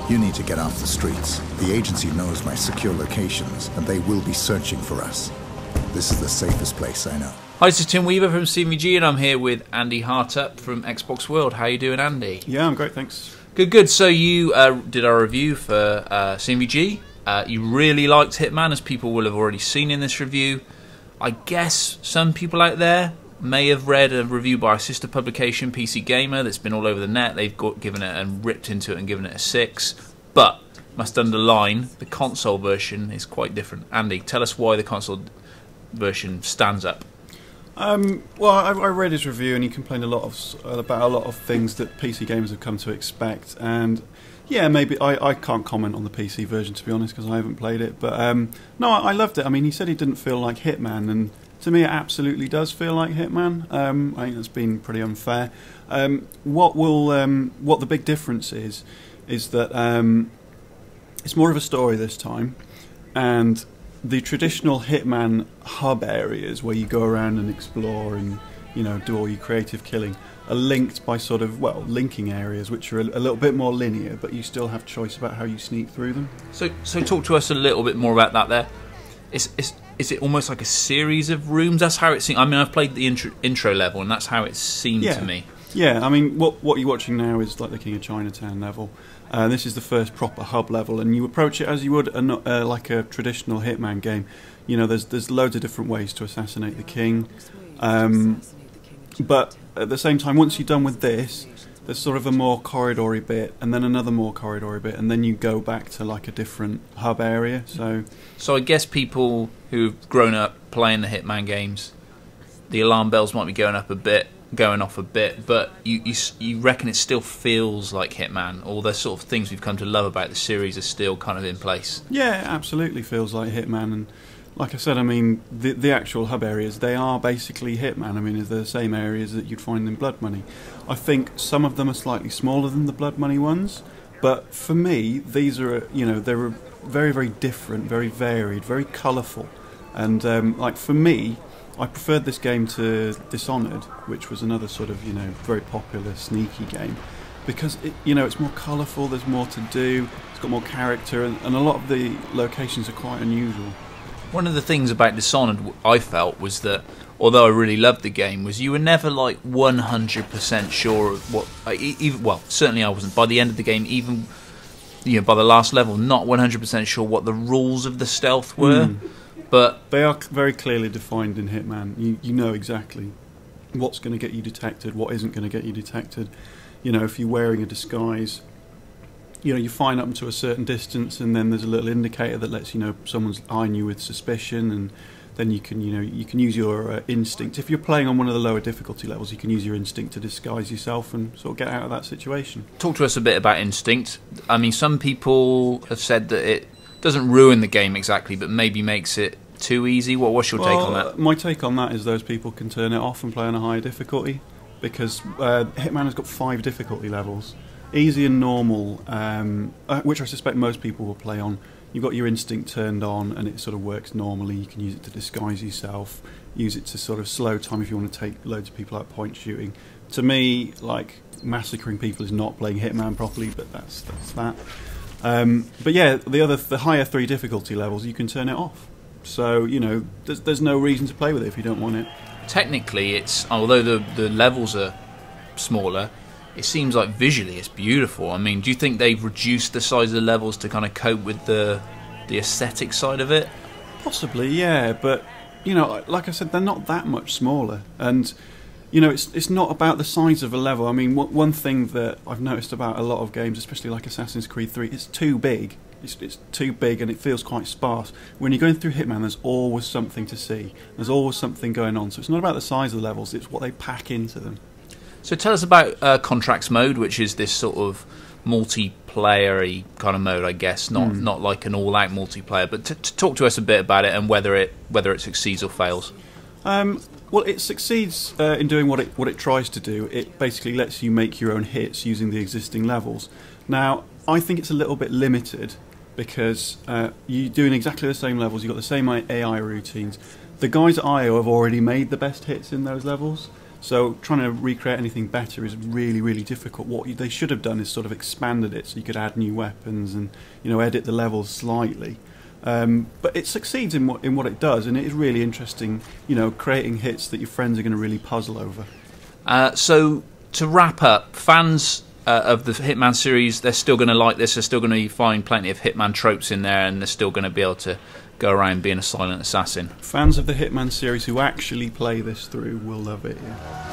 You need to get off the streets. The agency knows my secure locations, and they will be searching for us. This is the safest place I know. Hi, this is Tim Weaver from CVG, and I'm here with Andy Hartup from Xbox World. How you doing, Andy? Yeah, I'm great, thanks. Good, good. So you did our review for CVG. You really liked Hitman, as people will have already seen in this review. I guess some people out there may have read a review by our sister publication, PC Gamer, that's been all over the net. They've given it and ripped into it and given it a 6. But, must underline, the console version is quite different. Andy, tell us why the console version stands up. Well, I read his review and he complained about a lot of things that PC gamers have come to expect. And yeah, maybe I can't comment on the PC version, to be honest, because I haven't played it. But no, I loved it. I mean, he said he didn't feel like Hitman, and to me, it absolutely does feel like Hitman. I think that's been pretty unfair. What the big difference is that it's more of a story this time, and the traditional Hitman hub areas where you go around and explore and do all your creative killing are linked by sort of, well, linking areas which are a little bit more linear, but you still have choice about how you sneak through them. So talk to us a little bit more about that there. Is it almost like a series of rooms? That's how it seems. I mean, I've played the intro level, and that's how it seemed to me. Yeah, I mean, what you're watching now is like the King of Chinatown level. This is the first proper hub level, and you approach it as you would like a traditional Hitman game. There's loads of different ways to assassinate the king. But at the same time, once you're done with this, there's sort of a more corridory bit, and then another more corridory bit, and then you go back to like a different hub area. So I guess people who've grown up playing the Hitman games, the alarm bells might be going off a bit, but you reckon it still feels like Hitman? All the sort of things we've come to love about the series are still kind of in place? Yeah, it absolutely feels like Hitman, and like I said, I mean, the actual hub areas, they are basically Hitman. I mean, they're the same areas that you'd find in Blood Money. I think some of them are slightly smaller than the Blood Money ones, but for me, these are, they're very, very different, very varied, very colourful. And, like, for me, I preferred this game to Dishonored, which was another sort of, very popular, sneaky game, because, it's more colourful, there's more to do, it's got more character, and a lot of the locations are quite unusual. One of the things about Dishonored I felt was that, although I really loved the game, was you were never like 100% sure of what. Well, certainly I wasn't. By the end of the game, even by the last level, not 100% sure what the rules of the stealth were. But they are very clearly defined in Hitman. You know exactly what's going to get you detected, what isn't going to get you detected. If you're wearing a disguise, you find up to a certain distance, and then there's a little indicator that lets you know someone's eyeing you with suspicion, and then you can use your instinct. If you're playing on one of the lower difficulty levels, you can use your instinct to disguise yourself and sort of get out of that situation. Talk to us a bit about instinct. I mean, some people have said that it doesn't ruin the game exactly, but maybe makes it too easy. What's your take on that? My take on that is those people can turn it off and play on a higher difficulty, because Hitman has got 5 difficulty levels. Easy and normal, which I suspect most people will play on. You've got your instinct turned on, and it sort of works normally. You can use it to disguise yourself, use it to sort of slow time if you want to take loads of people out point shooting. To me, like, massacring people is not playing Hitman properly, but that's that. But yeah, the higher 3 difficulty levels, you can turn it off. So there's no reason to play with it if you don't want it. Technically, although the levels are smaller, it seems like visually it's beautiful. I mean, do you think they've reduced the size of the levels to kind of cope with the aesthetic side of it? Possibly, yeah. But like I said, they're not that much smaller, and it's not about the size of a level. I mean, one thing that I've noticed about a lot of games, especially like Assassin's Creed 3, it's too big. It's too big, and it feels quite sparse. When you're going through Hitman, there's always something to see. There's always something going on. So it's not about the size of the levels; it's what they pack into them. So tell us about Contracts mode, which is this sort of multiplayer-y kind of mode, I guess, not like an all-out multiplayer. But talk to us a bit about it and whether it succeeds or fails. Well, it succeeds in doing what it tries to do. It basically lets you make your own hits using the existing levels. Now, I think it's a little bit limited because you're doing exactly the same levels. You've got the same AI routines. The guys at IO have already made the best hits in those levels. So trying to recreate anything better is really, really difficult. What they should have done is sort of expanded it so you could add new weapons and, you know, edit the levels slightly. But it succeeds in what it does, and it is really interesting, you know, creating hits that your friends are going to really puzzle over. So to wrap up, fans of the Hitman series, they're still going to like this. They're still going to find plenty of Hitman tropes in there, and they're still going to be able to go around being a silent assassin. Fans of the Hitman series who actually play this through will love it, yeah.